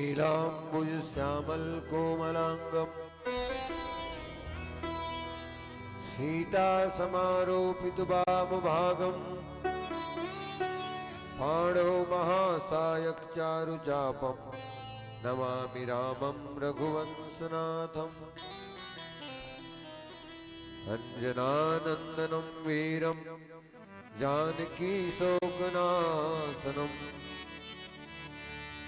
नीलाम्बुज श्यामल कोमलांगम सीता समारोपित वाम भागम पाणौ महासायक चारु चापम नमामि रामं रघुवंशनाथम अंजनानंदनं वीरं जानकी शोकनाशनम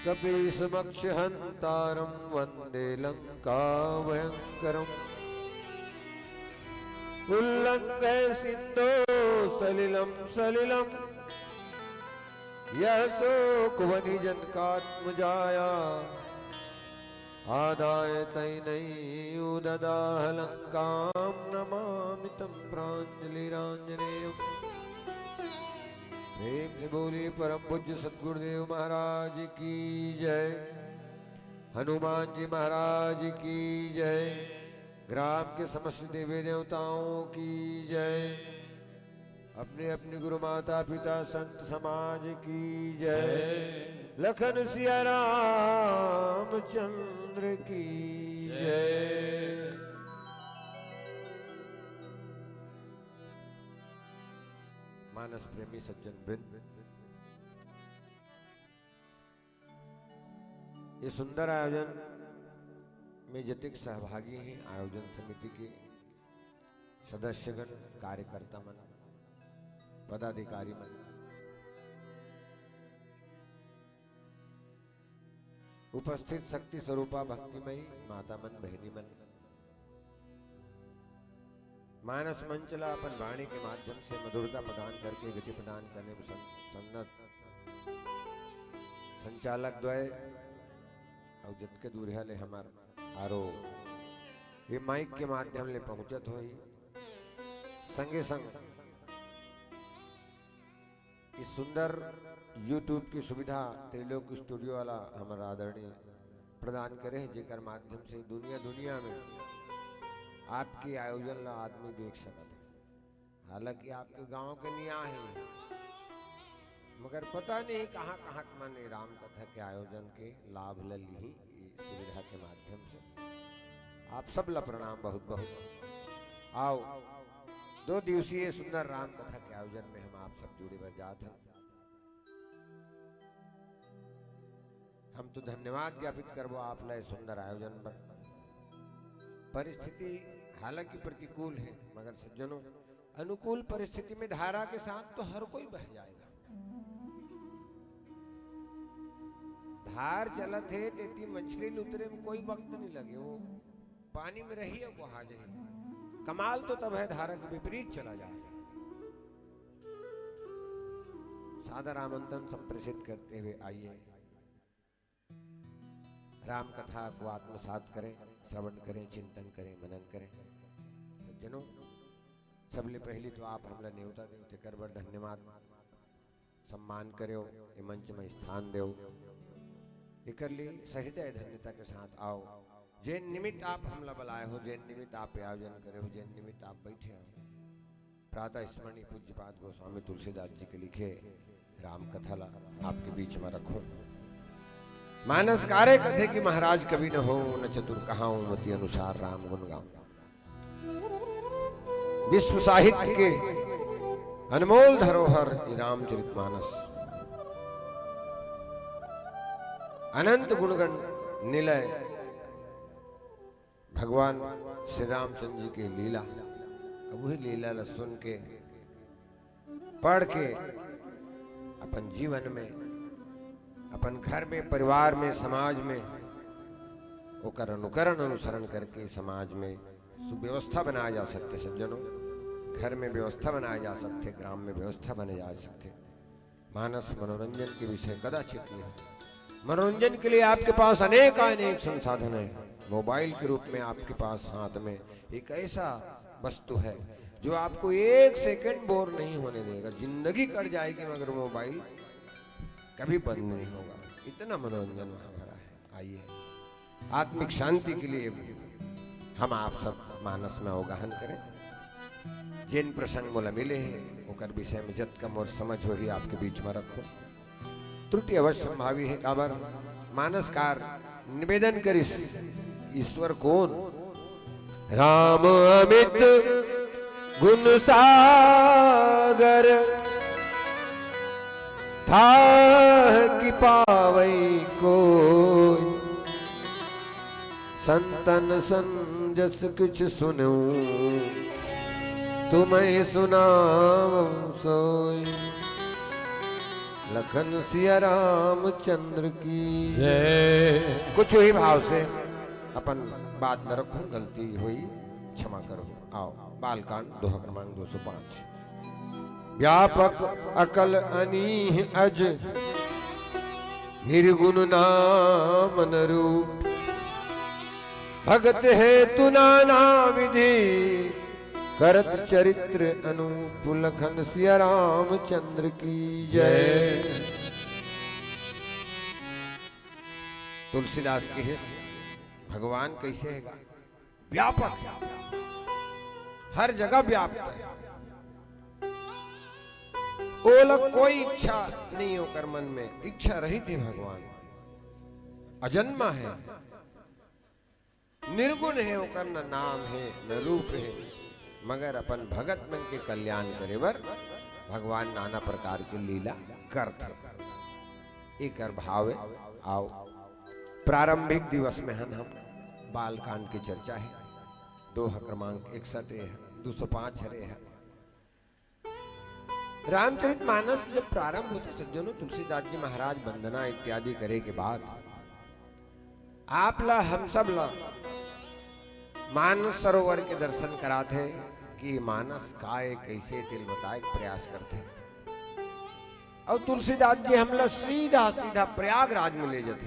कपीसमक्षहन्तारं वन्दे लंका भयंकरम उल्लंघय सिंधो सलिलम सलिलम यह शोकवनिजनकात्मजाया आदाय तैनैयुददाह लंकां नमामि तं प्राञ्जलिराञ्जनेयम्। प्रेम से बोलिए परम पूज्य सद्गुरुदेव महाराज की जय, हनुमान जी महाराज की जय, ग्राम के समस्त देवी देवताओं की जय, अपने अपने गुरु माता पिता संत समाज की जय, लखन सिया रामचंद्र की जय। मानस प्रेमी सज्जन वृंद, ये सुंदर आयोजन में जतिक सहभागी हैं आयोजन समिति के सदस्यगण, कार्यकर्ता मन, पदाधिकारी मन, उपस्थित शक्ति स्वरूपा भक्तिमयी माता मन, बहनी मन, मानस मंचला अपन वाणी के माध्यम से मधुरता प्रदान करके गति प्रदान करने में सन्नत संचालक द्वय और जत के दूरिया ले हमार आरो ये माइक के माध्यम ले पहुंचत हो संगे संग इस सुंदर यूट्यूब की सुविधा त्रिलोक स्टूडियो वाला हमारा आदरणीय प्रदान करे, जेकर माध्यम से दुनिया दुनिया में आपके आयोजन ला आदमी देख सकते। हालांकि आपके गांव के निया है, मगर पता नहीं कहाँ कहाँ माने राम कथा के आयोजन के लाभ ले ली सुविधा के माध्यम से। आप सब ला प्रणाम बहुत बहुत। आओ 2 दिवसीय सुंदर राम कथा के आयोजन में हम आप सब जुड़े बर जाते हैं। हम तो धन्यवाद ज्ञापित करबो आप ला सुंदर आयोजन पर। परिस्थिति हालांकि प्रतिकूल है, मगर सज्जनों अनुकूल परिस्थिति में धारा के साथ तो हर कोई बह जाएगा। धार चलत है तेती मछली उतरे में कोई वक्त नहीं लगे, वो पानी में रही है वो आ जाए। कमाल तो तब है धारा के विपरीत चला जाए। सादर आमंत्रण संप्रेषित करते हुए आइए राम कथा को आत्मसात करें, श्रवण करें, चिंतन करें, मनन करें। सज्जनों सबले पहली तो आप हमला न्योता देवते कर बर धन्यवाद सम्मान करो, ये मंच में स्थान दो, कर लिए सहृदय धन्यता के साथ आओ। जैन निमित्त आप हमला बुलाए हो, जैन निमित्त आप आयोजन करे हो, जैन निमित्त आप बैठे हो, प्रातः स्मरणीय पूज्यपाद गोस्वामी तुलसीदास जी के लिखे राम कथा ला आपके बीच में रखो। मानस कार्य कथे कि महाराज कभी न हो, न चतुर कहाऊं, मति अनुसार राम गुण गाऊं। विश्व साहित्य के अनमोल धरोहर रामचरितमानस, अनंत गुणगण निलय भगवान श्री रामचंद्र जी की लीला। अब वही लीला ला सुन के पढ़ के अपन जीवन में, अपन घर में, परिवार में, समाज में ओकर अनुकरण अनुसरण करके समाज में सुव्यवस्था बनाया जा सकते। सज्जनों घर में व्यवस्था बनाया जा सकते, ग्राम में व्यवस्था बनाए जा सकते। मानस मनोरंजन के विषय कदाचित नहीं। मनोरंजन के लिए आपके पास अनेक संसाधन है। मोबाइल के रूप में आपके पास हाथ में एक ऐसा वस्तु है जो आपको 1 सेकंड बोर नहीं होने देगा। जिंदगी कट जाएगी मगर मोबाइल कभी बंद नहीं होगा। इतना मनोरंजन वहां भरा है। आइए आत्मिक शांति के लिए हम आप सब मानस में अवगाहन करें। जिन प्रसंग मोला मिले हैं ओकर विषय में जत कम और समझ हो ही आपके बीच में रखो। त्रुटि अवश्य संभावी है, काबर मानसकार निवेदन करिस ईश्वर कौन राम अमित गुण सागर था कि पावई को संतन संजस कुछ सुनो तुम्हें सुनाऊं सोई लखन सिया रामचंद्र की जय। कुछ ही भाव से अपन बात न रखूं, गलती हुई क्षमा करो। आओ बालकांड दोहा क्रमांक 205। व्यापक अकल अनीह अज निर्गुण नाम न रूप भगत है तु नाना विधि करत चरित्र अनूप लखन सिया रामचंद्र की जय। तुलसीदास की हिस्स भगवान कैसे है? व्यापक, हर जगह व्याप्त है। ओलग कोई इच्छा नहीं होकर मन में, इच्छा रहित है भगवान। अजन्मा है, निर्गुण है, होकर न नाम है न रूप है, मगर अपन भगत मन के कल्याण करे बर भगवान नाना प्रकार की लीला करते। एक भाव है। आओ प्रारंभिक दिवस में हम बालकांड की चर्चा है। दोहा क्रमांक 61 है, 205 है। रामचरित मानस जब प्रारंभ होते सज्जनों, तुलसीदास जी महाराज वंदना इत्यादि करे के बाद आप ला हम सब ला मानस सरोवर के दर्शन कराते कि मानस काय कैसे तिल बताए प्रयास करते। और तुलसीदास जी हमला सीधा सीधा प्रयागराज में ले जाते।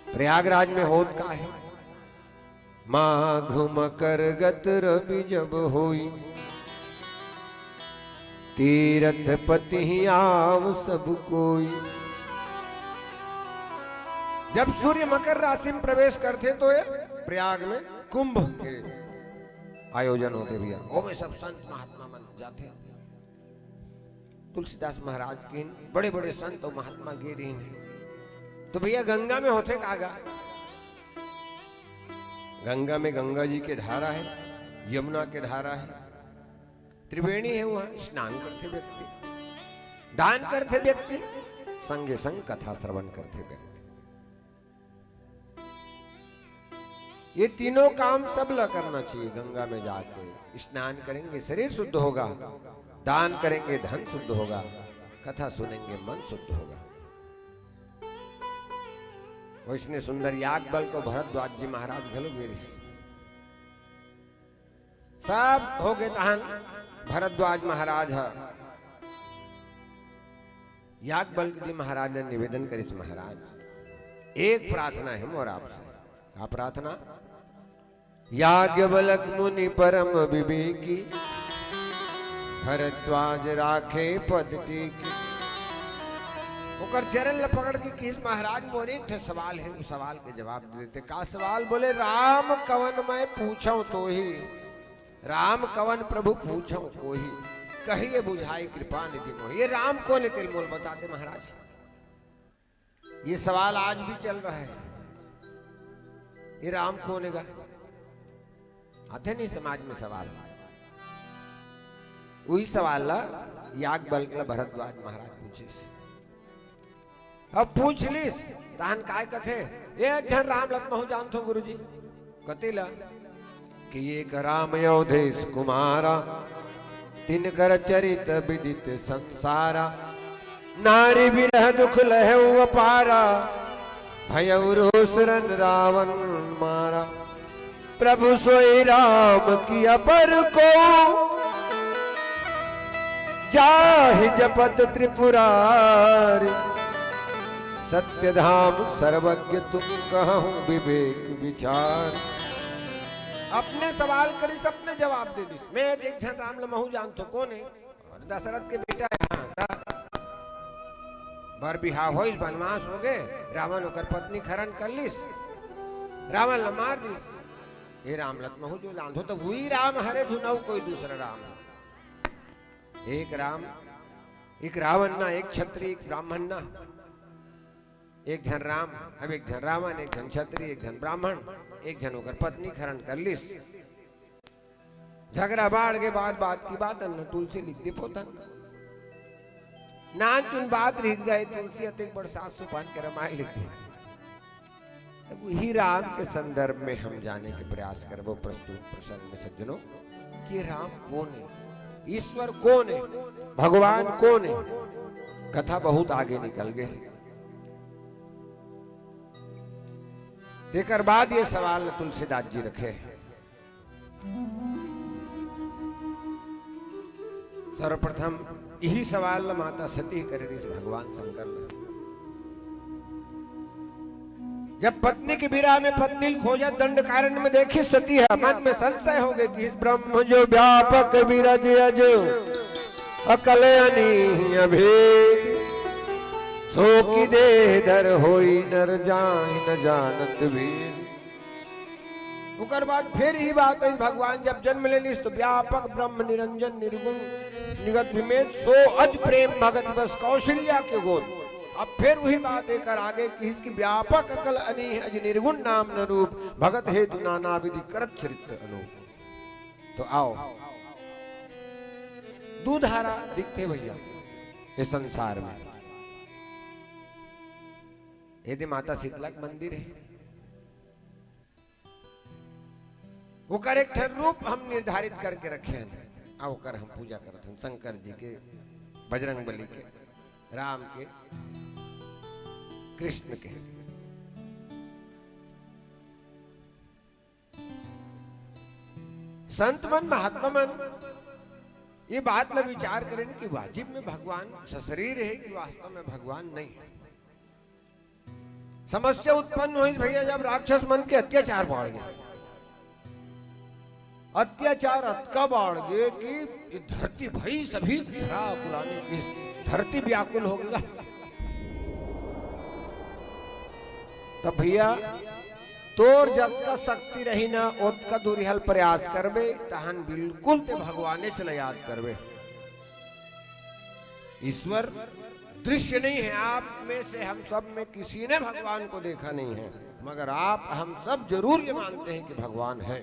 प्रयागराज में होत का है? माघ मकर गत रवि जब होई तीरथ पति आव सब कोई। जब सूर्य मकर राशि में प्रवेश करते तो ये प्रयाग में कुंभ के आयोजन होते भैया, वो में सब संत महात्मा मन जाते। तुलसीदास महाराज के बड़े बड़े संत और महात्मा गिरी तो भैया गंगा में होते कागा? गंगा में गंगा जी के धारा है, यमुना के धारा है, त्रिवेणी है, वहां स्नान करते व्यक्ति, दान करते व्यक्ति, संगे संग कथा श्रवण करते व्यक्ति। ये तीनों काम सब ला करना चाहिए। गंगा में जाके स्नान करेंगे शरीर शुद्ध होगा, दान करेंगे धन शुद्ध होगा, कथा सुनेंगे मन शुद्ध होगा। वैष्णव सुंदर याग बल को भरद्वाज जी महाराज घलो मेरी सब हो गए तहन भरद्वाज महाराज है याग बल जी महाराज ने निवेदन करिस। महाराज एक प्रार्थना है मोर आपसे। क्या प्रार्थना? याज्ञवल्क मुनि परम विवेकी भरद्वाज राखे पद टीकी। ओकर चरण पकड़ के किस महाराज मोरे एक सवाल है, उस सवाल के जवाब दे देते। का सवाल? बोले राम कवन मैं पूछूं तो ही, राम कवन प्रभु पूछूं को ही, कहिए बुझाई कृपा निधि मोहि। ये राम कौन है तिल मोल बताते महाराज। ये सवाल आज भी चल रहा है, ये राम कौन है? आते नहीं समाज में सवाल। वही सवाल ला याग बल भरद्वाज महाराज पूछे। अब पूछ लीस तहन काय कथे? एक जन राम लक्ष्मण जानथो गुरुजी कतिला कि एक राम अयोधेश कुमारा तिनकर चरित विदित संसारा। नारी विरह दुख लहु अपारा भयउ रोसरन रावण मारा। प्रभु सोई राम की अपर को जाहि जपत त्रिपुरारी। सत्य धाम सर्वज्ञ तुम कहूं विवेक विचार। अपने सवाल करी सबने जवाब दे दी। मैं एक जन राम लमहु जानतो कौन है? दशरथ के बेटा है। बर बिहाव हो वनवास हो गए, रावण होकर पत्नी खरन कर लीस, रावण ल मार दी। ये राम लक्ष्मण जो लांधो तो वही राम हरे धुनऊ कोई दूसरा राम है। एक राम एक रावण ना, एक क्षत्रिय, एक ब्राह्मण ना, एक जन राम, अब एक जन रावण, एक जन क्षत्रिय, एक जन ब्राह्मण, एक जन होकर पत्नी खरण कर ली। झगड़ा बाढ़ के बाद बात की बात अन्न तुलसी लिख दे पोतन नान चुन बात रह गए तुलसी अतिक बरसात सुपान के रामायण लिख दी। वही राम के संदर्भ में हम जाने के प्रयास कर वो प्रस्तुत प्रसंग में सज्जनों कि राम कौन है, ईश्वर कौन है, भगवान कौन है। कथा बहुत आगे निकल गए। देकर बाद ये सवाल तुलसीदास जी रखे। सर्वप्रथम यही सवाल माता सती करे भगवान शंकर ने। जब पत्नी की विरह में पत्नी खोजा दंड कारण में देखी सती है, मन में संशय हो गए कि इस ब्रह्म जो व्यापक विरज अज अकलयनी अभेद सो की देह धर होई नर जाहि न जानत वीर। उकर बाद फिर ही बात है भगवान जब जन्म ले ली तो व्यापक ब्रह्म निरंजन निर्गुण निगत विमेद सो अज प्रेम भगत बस कौशल्या के गोद। अब फिर वही बात देकर आगे कि इसकी व्यापक अकल अनी अज निर्गुण नाम न रूप भगत हेतु नाना विधि करत चरित्र अनूप। तो आओ दूधारा दिखते भैया इस संसार में। यदि माता शीतला का मंदिर है वो कर एक रूप हम निर्धारित करके रखे हैं। आओ कर हम पूजा करते हैं शंकर जी के, बजरंग बली के, राम के, कृष्ण के। संत मन महात्मा मन ये बात ला विचार करें कि वाजिब में भगवान सशरीर है कि वास्तव में भगवान नहीं है। समस्या उत्पन्न हुई भैया जब राक्षस मन के अत्याचार बढ़ गया। अत्याचार अतका बढ़ गए कि ये धरती भई सभी धरा बुलाने की धरती व्याकुल हो गया। तो भैया तोर जब का शक्ति रही ना उतका दूरिहल प्रयास करबे तहन बिल्कुल ते भगवाने चले याद करबे। ईश्वर दृश्य नहीं है। आप में से हम सब में किसी ने भगवान को देखा नहीं है, मगर आप हम सब जरूर ये मानते हैं कि भगवान है।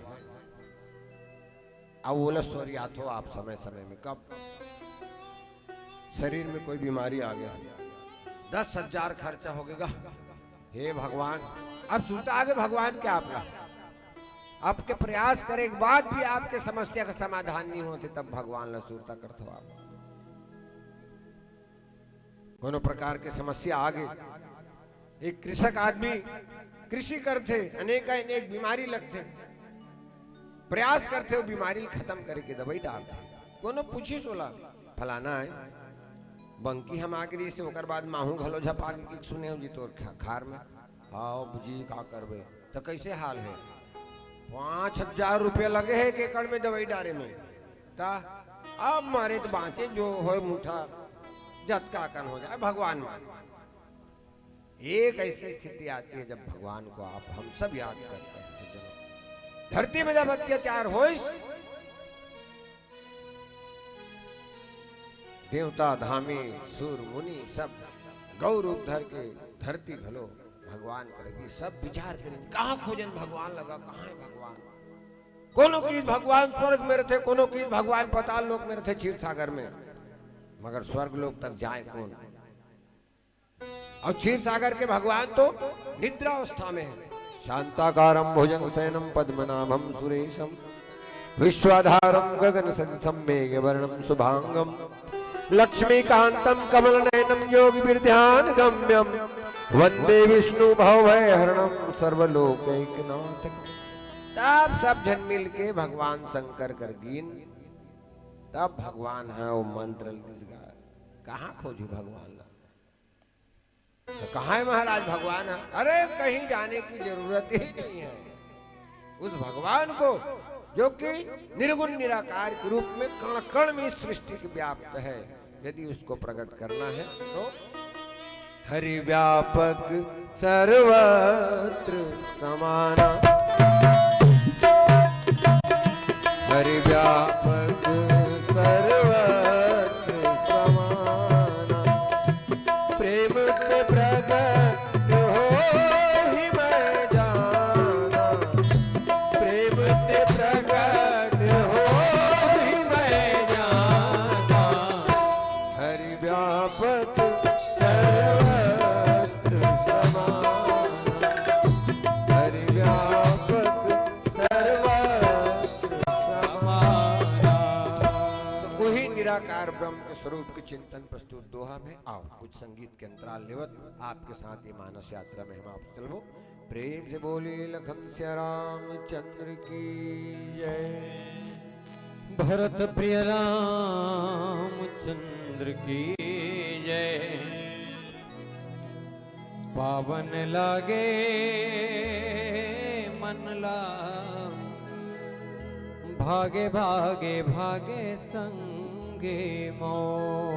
अब बोला स्वर या तो आप समय समय में कब शरीर में कोई बीमारी आ गया 10,000 खर्चा हो गया। हे भगवान अब सुनता आगे भगवान क्या आपका आपके प्रयास करे के बाद भी आपके समस्या का समाधान नहीं होते तब भगवान ला सुरता करते आप। कोनो प्रकार के समस्या आ गई। एक कृषक आदमी कृषि करते अनेक अनेक बीमारी लगते प्रयास करते हो बीमारी खत्म करके दवाई डालते। कोनो पूछी सोला फलाना है बंकी हम आगे से ओकर बाद माहू घलो झपा के सुने हो जी तोर खार में हाँ जी का करबे तो कैसे हाल है। 5,000 रुपये लगे है एक एकड़ में दवाई डाले में ता अब मारे तो बाँचे जो हो मुठा जतका कन हो जाए भगवान मान। एक ऐसी स्थिति आती है जब भगवान को आप हम सब याद करते हैं। धरती में जब अत्याचार हो देवता धामी सूर मुनि सब गौ रूप धर के धरती भलो भगवान करेगी सब विचार करेंगे कहाँ खोजन भगवान लगा कहाँ है भगवान। कोनो की भगवान स्वर्ग में रहते कोनो की भगवान पाताल लोक में रहते क्षीर सागर में, मगर स्वर्ग लोक तक जाए कौन। और क्षीर सागर के भगवान तो निद्रा अवस्था में है। शांताकारं भुजंग शयनं पद्मनाभं सुरेशं विश्वाधारं गगन सदृशं मेघवर्णं शुभांगं लक्ष्मीकान्तं कमलनयनं योगिभिर्ध्यान गम्यं वंदे विष्णु भवभयहरणं सर्वलोकैकनाथं। तब सब जन मिल के भगवान शंकर कर गीन तब भगवान है वो मंत्र कहाँ खोजू भगवान ला तो कहाँ है महाराज भगवान है। अरे कहीं जाने की जरूरत ही नहीं है। उस भगवान को जो कि निर्गुण निराकार के रूप में कण कण में सृष्टि के व्याप्त है, यदि उसको प्रकट करना है तो हरि व्यापक सर्वत्र समाना हरि व्यापक सर्वत्र समाना निराकार ब्रह्म के स्वरूप के चिंतन प्रस्तुत दोहा में आओ कुछ संगीत के अंतराल लेवत आपके साथ ये मानस यात्रा में हम आप चलो प्रेम से बोले लखन सिया रामचंद्र की जय। भरत प्रिय रामचंद्र की जय। पावन लागे मन लाग भागे भागे भागे संगे मोह।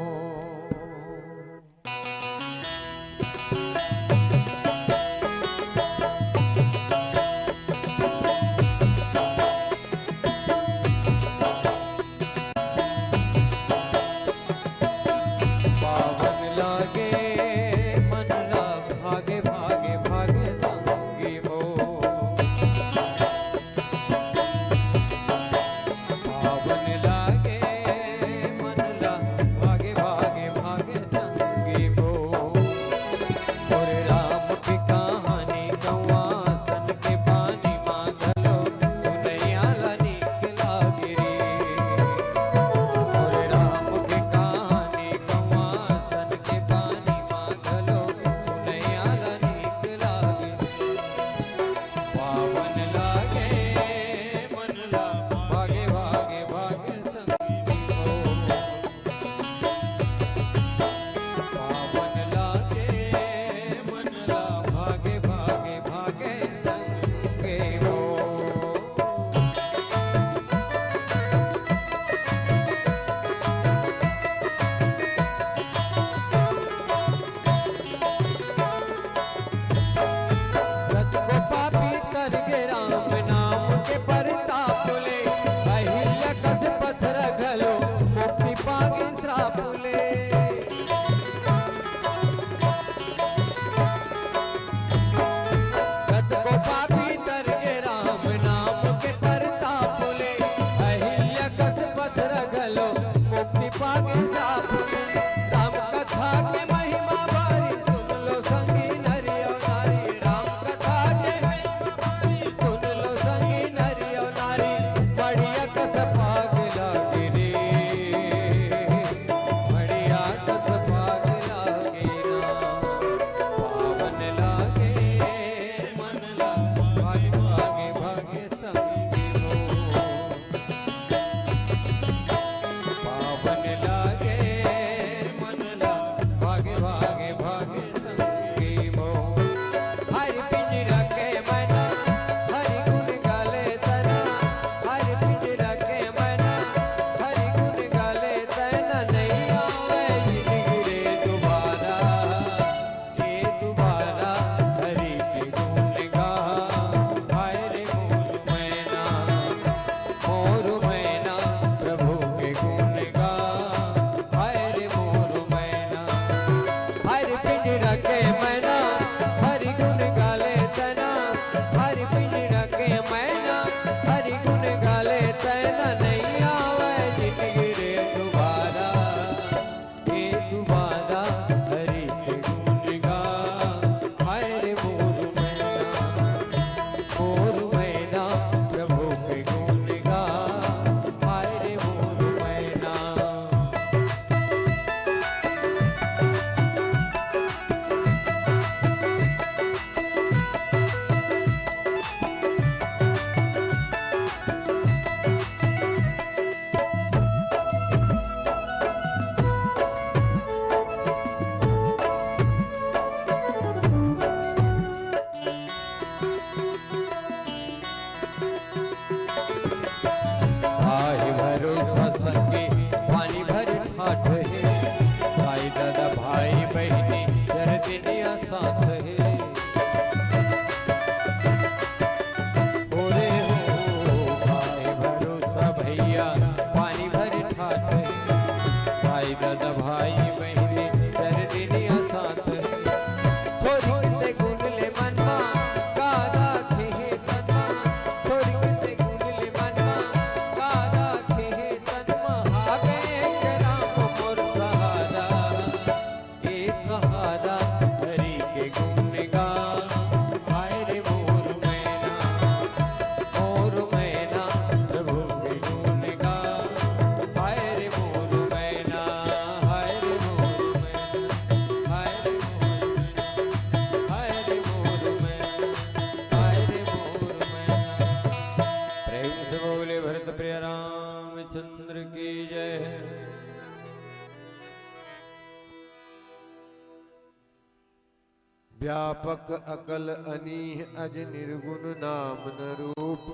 व्यापक अकल अनीह अज निर्गुण नाम न रूप।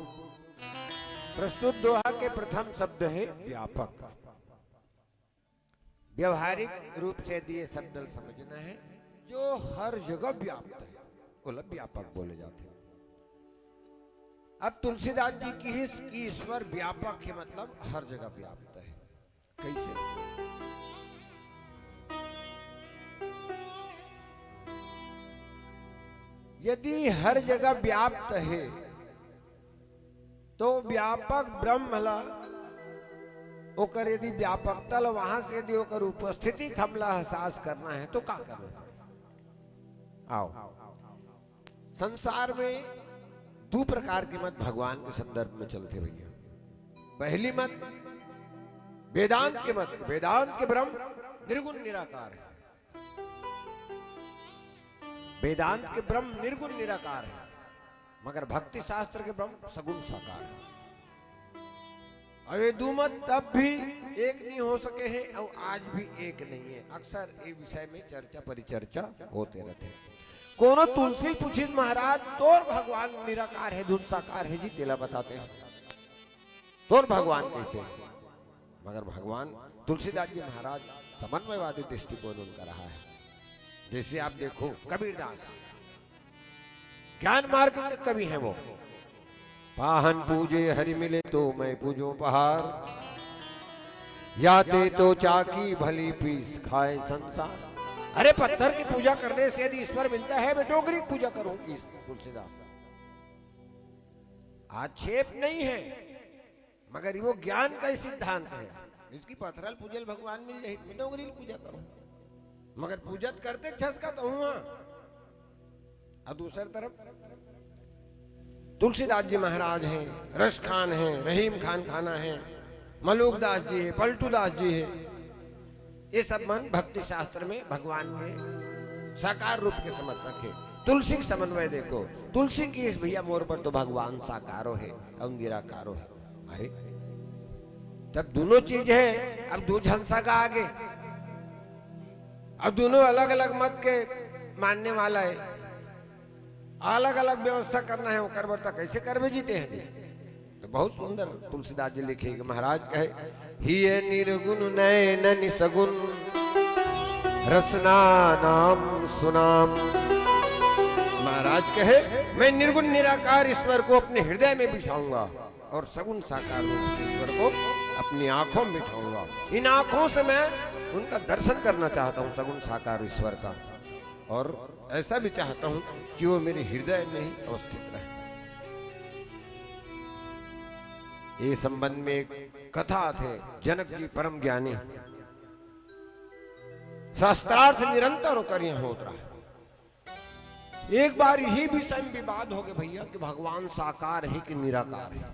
प्रस्तुत दोहा के प्रथम शब्द है व्यापक। व्यवहारिक रूप से दिए शब्द समझना है, जो हर जगह व्याप्त है वो व्यापक बोले जाते हैं। अब तुलसीदास जी की ईश्वर व्यापक के मतलब हर जगह व्याप्त है। कैसे? यदि हर जगह व्याप्त है तो व्यापक ब्रह्मला ओकर यदि व्यापकता वहां से यदि ओकर उपस्थिति हमला एहसास करना है तो क्या करना पड़ेगा? आओ, संसार में दो प्रकार की मत भगवान के संदर्भ में चलते भैया। पहली मत वेदांत के मत। वेदांत के ब्रह्म निर्गुण निराकार है। वेदांत के ब्रह्म निर्गुण निराकार है, मगर भक्ति शास्त्र के ब्रह्म सगुण साकार है। और ये दो मत तब भी एक नहीं हो सके हैं और आज भी एक नहीं है। अक्सर ये विषय में चर्चा परिचर्चा होते रहते हैं। कोनो तुलसी पूछित महाराज तोर भगवान निराकार है धुन साकार है जी, तेला बताते हैं तोर भगवान कैसे? मगर भगवान तुलसीदास जी महाराज समन्वयवादी दृष्टिकोण उनका रहा है। जैसे आप देखो कबीरदास ज्ञान मार्ग के कवि हैं वो। पाहन पूजे हरि मिले तो मैं पूजो पहाड़, याते तो चाकी भली पीस खाए संसार। अरे पत्थर की पूजा करने से यदि ईश्वर मिलता है, मैं डोगरी की पूजा करूंगी। तुलसीदास आक्षेप नहीं है, मगर वो ज्ञान का ही सिद्धांत है। इसकी पत्थरल पूजल भगवान मिल जाए, मैं डोगरी की पूजा करूं, मगर पूजत करते छसका तो हुआ। और दूसरी तरफ तुलसीदास जी महाराज हैं, रश खान हैं, रहीम खान खाना है, मलूक दास जी है, पलटू दास जी है। ये सब मन भक्ति शास्त्र में भगवान के साकार रूप के समर्थक है। तुलसी का समन्वय देखो, तुलसी की इस भैया मोर पर तो भगवान साकारो है और निराकारो है। अरे तब दोनों चीज है। अब दो झंसा का आगे, अब दोनों अलग अलग मत के मानने वाला है, अलग अलग व्यवस्था करना है। वो करबरता कैसे करवे जीते हैं? तो बहुत सुंदर तुलसीदास जी लिखे कि महाराज कहे ही निर्गुण नयन निसगुण रसना नाम सुनाम। महाराज कहे मैं निर्गुण निराकार ईश्वर को अपने हृदय में बिठाऊंगा और सगुण साकार ईश्वर को अपनी आंखों में बिठाऊंगा। इन आंखों से मैं उनका दर्शन करना चाहता हूँ, सगुण साकार ईश्वर का, और ऐसा भी चाहता हूं कि वो मेरे हृदय में ही अवस्थित रहे। ये संबंध में एक कथा थे, जनक जी परम ज्ञानी, शास्त्रार्थ निरंतर होकर यहां होता है। एक बार यही विषय में विवाद हो गया भैया कि भगवान साकार है कि निराकार है।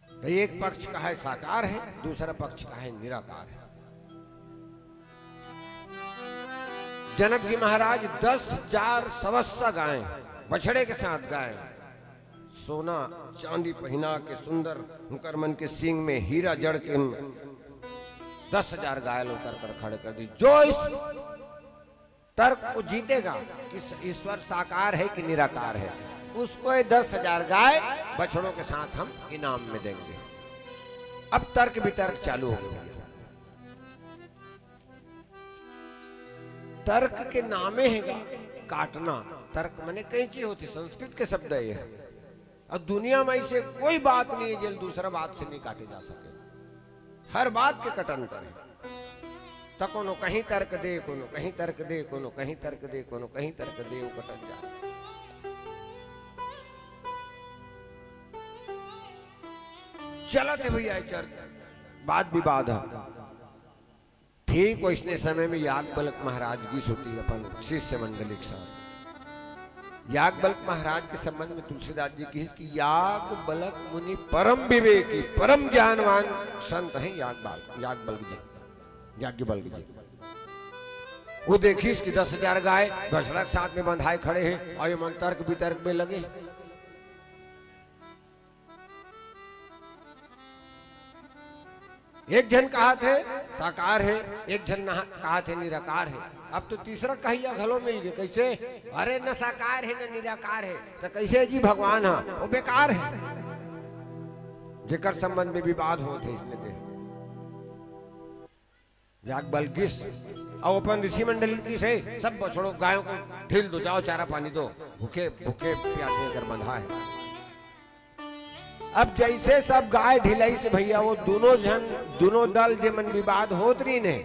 तो एक पक्ष का है साकार है, दूसरा पक्ष का है निराकार है। जनक जी महाराज 10,000 सवस्सा गाय बछड़े के साथ गाय, सोना चांदी पहना के सुंदर उनकर मन के सींग में हीरा जड़ के 10,000 गाय उतर कर खड़े कर दी। जो इस तर्क को जीतेगा कि ईश्वर साकार है कि निराकार है, उसको 10,000 गाय बछड़ों के साथ हम इनाम में देंगे। अब तर्क वितर्क चालू हो गया। तर्क के नामे है काटना। तर्क माने कैंची होती, संस्कृत के शब्द ये है। और दुनिया में ऐसे कोई बात नहीं है जो दूसरा बात से नहीं काटे जा सके। हर बात के कटंतर है। तो कोनो कहीं तर्क दे, कोनो कहीं तर्क दे, कोनो कहीं तर्क दे, कोनो कहीं तर्क दे, वो कटन जा। चला थे भैया चर्चा, बात विवाद है। ठीक वैसने समय में याज्ञवल्क्य महाराज की होती अपन शिष्य मंडली के साथ। याज्ञवल्क्य महाराज के संबंध में तुलसीदास जी की याज्ञवल्क्य मुनि परम विवेकी परम ज्ञानवान संत हैं। याज्ञवल्क्य जी वो देखी इसकी 10,000 गाय बछड़ा के साथ में बंधाए खड़े हैं और ये मन तर्क वितर्क में लगे। एक जन कहा थे साकार है, एक जन कहा थे निराकार है। अब तो तीसरा कहिया घलो मिल गए। कैसे? अरे न साकार है न निराकार है, तो कैसे जी भगवान है? वो बेकार है, जेकर संबंध में विवाद हो थे इसमें थे याज्ञवल्क्य और अपन ऋषि मंडल की से सब बछड़ों गायों को ढील दो, जाओ चारा पानी दो, भूखे भूखे प्यासे कर बंधा है। अब जैसे सब गाय ढिलाई से भैया वो दोनों दल जे मन विवाद होत रही ने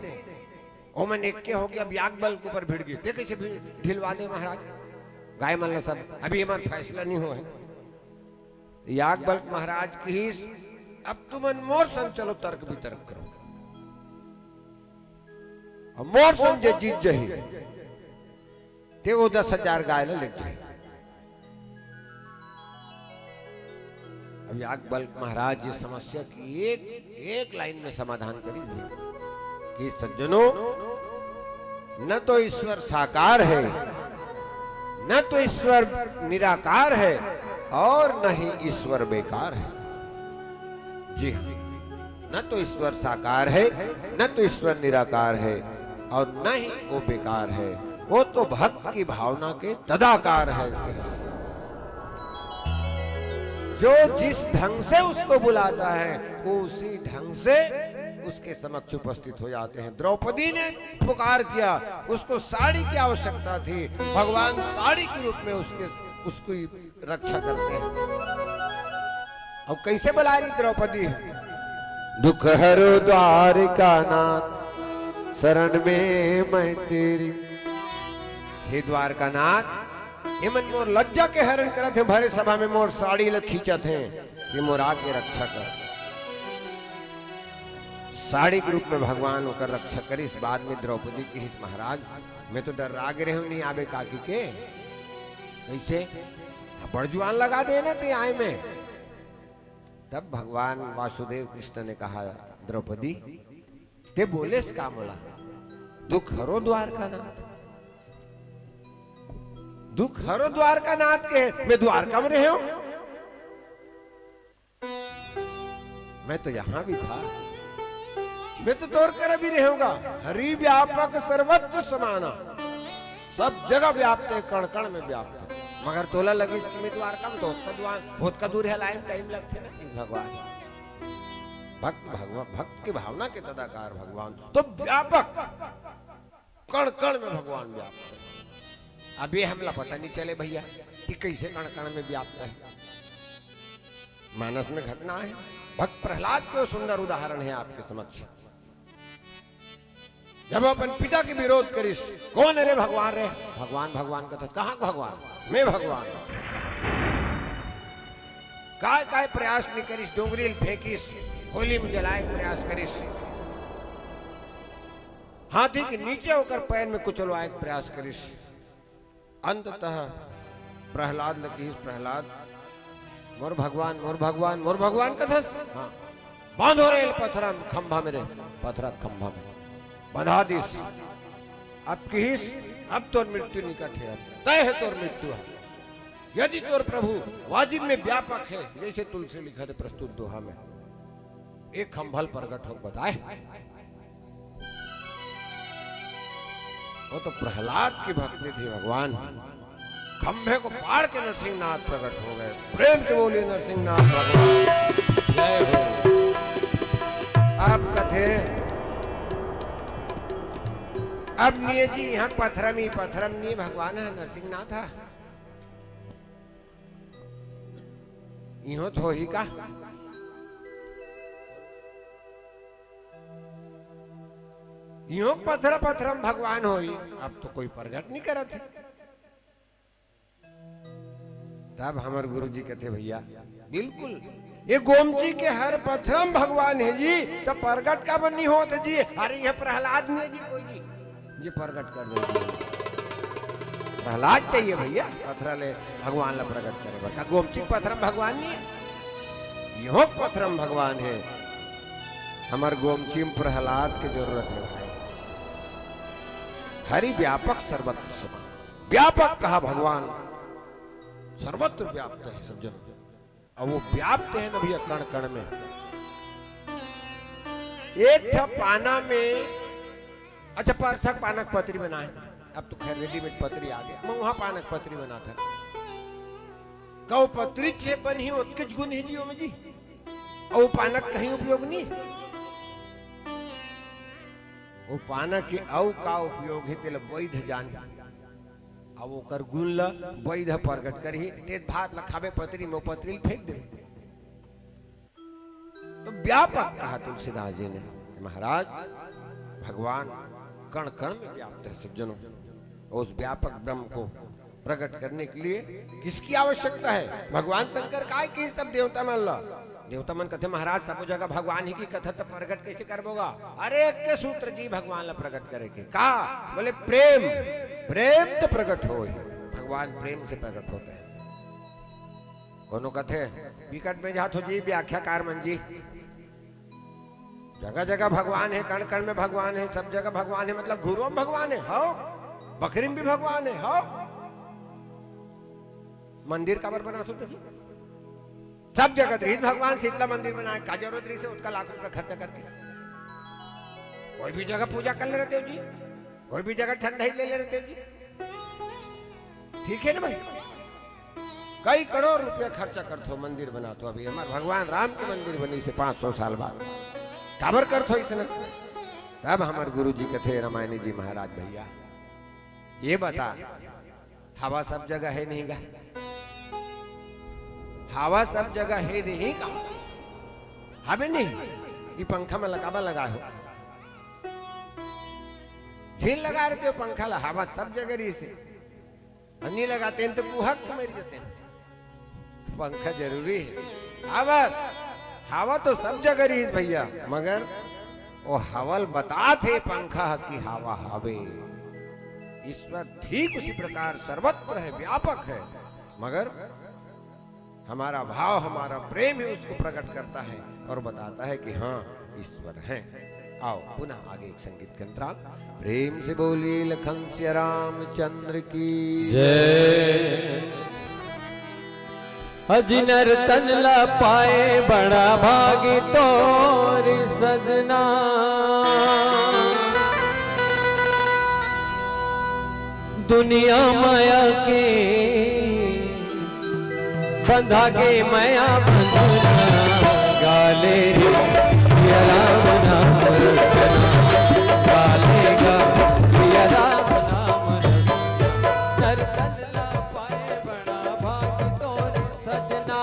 ओ मन एक के हो गया। अब याज्ञवल्क्य के ऊपर भिड़ गई, ते कैसे ढिलवा दे महाराज गाय मन सब, अभी हमारा फैसला नहीं हो है। याज्ञवल्क्य महाराज की अब तुम मोर संग चलो तर्क वितर्क करो, मोर संग जे जीत जही ते वो 10,000 गाय लिख जाए। अब याज्ञवल्क्य महाराज ये समस्या की एक लाइन में समाधान करी कि सज्जनों, न तो ईश्वर साकार है, न तो ईश्वर निराकार है, और न ही ईश्वर बेकार है। जी हाँ, न तो ईश्वर साकार है, न तो ईश्वर निराकार है, और न ही वो बेकार है। वो तो भक्त की भावना के तदाकार है। जो जिस ढंग से उसको बुलाता है वो उसी ढंग से उसके समक्ष उपस्थित हो जाते हैं। द्रौपदी ने पुकार किया, उसको साड़ी की आवश्यकता थी, भगवान साड़ी के रूप में उसकी रक्षा करते हैं। अब कैसे बुला रही द्रौपदी? दुख हरो द्वारिका नाथ, शरण में मैं तेरी। हे द्वारका नाथ, मन मोर लज्जा के हरण करत है, भरे सभा में मोर साड़ी ल खींचत है कि मोर आके रक्षा कर। साड़ी के रूप में भगवान होकर रक्षा करी। इस बाद में द्रौपदी की इस महाराज मैं तो डर राग रहे हूं, नहीं आवे काकी के कैसे बड़जुआन लगा दे ना ते आए में। तब भगवान वासुदेव कृष्ण ने कहा, द्रौपदी ते बोले का बोला, दुख हरो द्वारका नाथ, दुख हरो द्वारका नाथ के। मैं द्वारका में रहे हूं, मैं तो यहां भी था, मैं तो तोड़ कर भी रहूंगा। हरि व्यापक सर्वत्र समाना, सब जगह व्याप्त है, कण कण में व्याप्त है। मगर तोला लगी इसकी में द्वारका में, तो बहुत का दूर है, लाइन टाइम लगते ना भगवान। भक्त की भावना के तदाकार भगवान तो व्यापक, कण कण में भगवान व्याप्त है। अभी हमला पता नहीं चले भैया कि कैसे कण कण में व्याप्त है। मानस में घटना है। भक्त प्रहलाद के सुंदर उदाहरण है आपके समक्ष। जब अपन पिता के विरोध करिस, कौन अरे भगवान रे, भगवान भगवान का कहां भगवान, मैं भगवान। काय प्रयास नहीं करिस, डोंगरी फेंकिस, होली में जलाए प्रयास करिस, हाथी के नीचे होकर पैर में कुचलवाए प्रयास करिस। अंततः प्रहलाद लकीस, प्रहलाद मोर भगवान मोर भगवान मोर भगवान कथस। हाँ, बांधो रे पथरा खंभा में, रे पथरा खंभा में बंधा दिस। अब किस, अब तोर मृत्यु निकट है, तय है तोर मृत्यु है। यदि तोर प्रभु वाजिब में व्यापक है, जैसे तुलसी लिखा थे प्रस्तुत दोहा में, एक खंभल प्रकट हो बताए। वो तो प्रहलाद की भक्ति थी। भगवान खंभे को पाड़ के नरसिंहनाथ प्रकट हो गए। प्रेम से बोलिए नरसिंहनाथ भगवान जय हो। आप कथे अब निये जी यहाँ पथरम नहीं भगवान है, नरसिंहनाथ है इहो तो ही का। इहो पथरम भगवान होई, अब तो कोई प्रकट नहीं करत है। तब हमारे गुरु जी कहते भैया बिल्कुल ये गोमती के हर पथरम भगवान है जी, तो प्रकट का बनी होत जी। अरे ये प्रहलाद नहीं है जी, कोई जी प्रकट कर दे। प्रहलाद चाहिए भैया, पथरा ले भगवान ला प्रकट करे बता। गोमती पथरम भगवान नहीं है, यो पथरम भगवान है। हमार गोमती में प्रहलाद की जरूरत है भाई। हरि व्यापक सर्वत्र समान, व्यापक कहा भगवान सर्वत्र व्याप्त है सज्जन। और वो व्याप्त है ना भैया कण कण में। एक था पाना में, अच्छा परसक पानक पत्री बनाए, अब तो खैर रेडीमेड पत्री आ गया, मैं वहां पानक पत्री बना था। कहो पत्री से बनी उत्कृष्ट गुण है जी में जी, और पानक कहीं उपयोग नहीं। वो पानक के औ का उपयोग है तेल वैध जान, अब ओकर गुण ल वैध प्रकट करही, तेज भात लखावे पत्री में पत्री फेंक दे। तो व्यापक कहा तुलसीदास जी ने, महाराज भगवान कण कण में व्याप्त है सज्जनों। उस व्यापक ब्रह्म को प्रकट करने के लिए किसकी आवश्यकता है? भगवान शंकर काय की सब देवता मन ला, देवता मन कहते महाराज सब जगह भगवान ही की कथा तो प्रकट कैसे करबोगा? अरे एक के सूत्र जी भगवान ला प्रकट करे के का बोले प्रेम, प्रेम तो प्रकट हो, भगवान प्रेम से प्रकट होते हैं। कोनो कथे विकट में जात हो जी व्याख्याकार मन जी, जगह जगह भगवान है, कण कण में भगवान है, सब जगह भगवान है, मतलब घुरों में भगवान है, हो बकरी में भी भगवान है, हो मंदिर काबर बना सोते जी, सब जगह दृढ़ भगवान शीतला मंदिर बनाए, का जरूरत रही से उसका लाख रुपया खर्चा करके कोई भी जगह पूजा कर ले रहते हो जी, कोई भी जगह ठंडा ही ले रहते हो जी, ठीक है ना भाई? कई करोड़ रुपया खर्चा करते हो मंदिर बना, तो अभी हमारे भगवान राम के मंदिर बनी से 500 साल बाद काबर करते हो इसने? तब हमारे गुरु जी कहते रामायणी जी महाराज भैया ये बता, हवा सब जगह है नहीं गा, हवा सब जगह है नहीं का, हमें नहीं ये पंखा में लगावा लगा हो, झील लगा रहे हो पंखा ला, हवा सब जगह रही से नहीं लगाते हैं तो कुहक मर जाते हैं, पंखा जरूरी है। हवा तो सब जगह रही भैया, मगर वो हवल बता थे पंखा की हवा हवे, ईश्वर ठीक उसी प्रकार सर्वत्र है, व्यापक है, मगर हमारा भाव हमारा प्रेम ही उसको प्रकट करता है और बताता है कि हाँ ईश्वर है। आओ पुनः आगे एक संगीत के अंतराल, प्रेम से बोली लखन सिया रामचंद्र की जय। अजिनर तन ला पाए बड़ा भागी तोर सजना, दुनिया माया के बंधा के माया बंधना, गाले रे प्रिय राम नाम रसना, गालेगा प्रिय राम नाम रसना। नर तन ला पाए बड़ा भागी तोर सजना,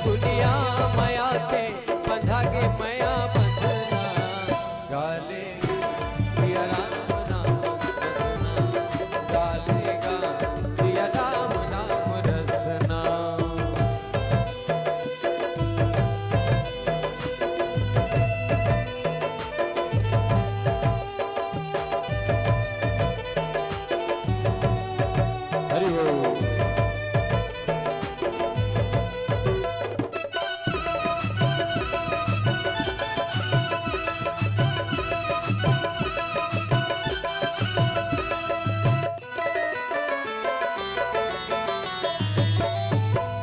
दुनिया माया के बंधा के माया बंधना, गाले प्रिय राम नाम रसना, गालेगा प्रिय राम नाम रसना। हरि बोल।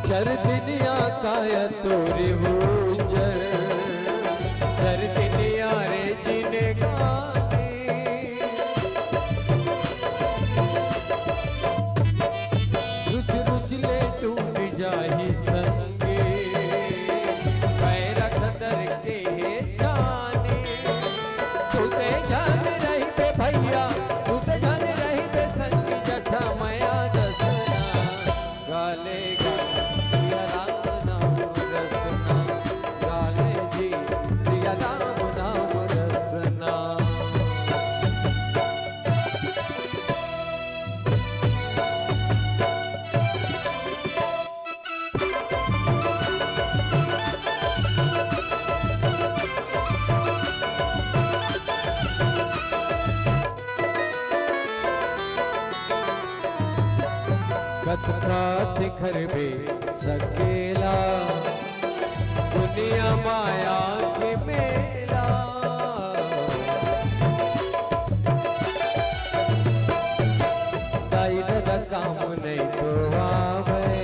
चर दिनिया काया तोरी भूंजर, चर दिनिया रे जिने गाने, रुच रुच ले टूट जाही संगे, पैर खतर के जाने, सुते जान रही पे भैया, सुते जान रही पे संगी जठा माया दसना, गाले प्रिय राम नाम रसना, गाले जी प्रिय राम नाम रसना। कथा तिखर बे सकेला, दुनिया माया के मेला, दाई दादा काम नहीं तो आवे,